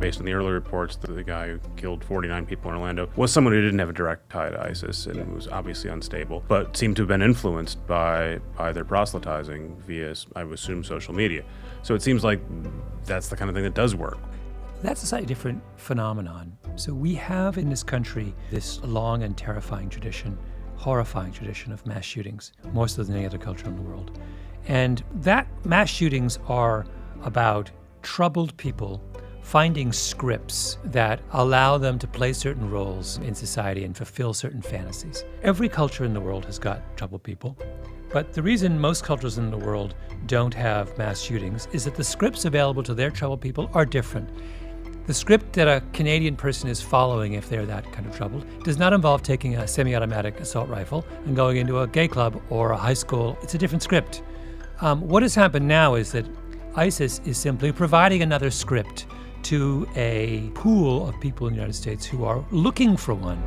based on the early reports, the guy who killed 49 people in Orlando was someone who didn't have a direct tie to ISIS and was obviously unstable, but seemed to have been influenced by their proselytizing via, I would assume, social media. So it seems like that's the kind of thing that does work. That's a slightly different phenomenon. So we have in this country this long and terrifying tradition, horrifying tradition of mass shootings, more so than any other culture in the world. And that mass shootings are about troubled people finding scripts that allow them to play certain roles in society and fulfill certain fantasies. Every culture in the world has got troubled people, but the reason most cultures in the world don't have mass shootings is that the scripts available to their troubled people are different. The script that a Canadian person is following, if they're that kind of troubled, does not involve taking a semi-automatic assault rifle and going into a gay club or a high school. It's a different script. What has happened now is that ISIS is simply providing another script to a pool of people in the United States who are looking for one.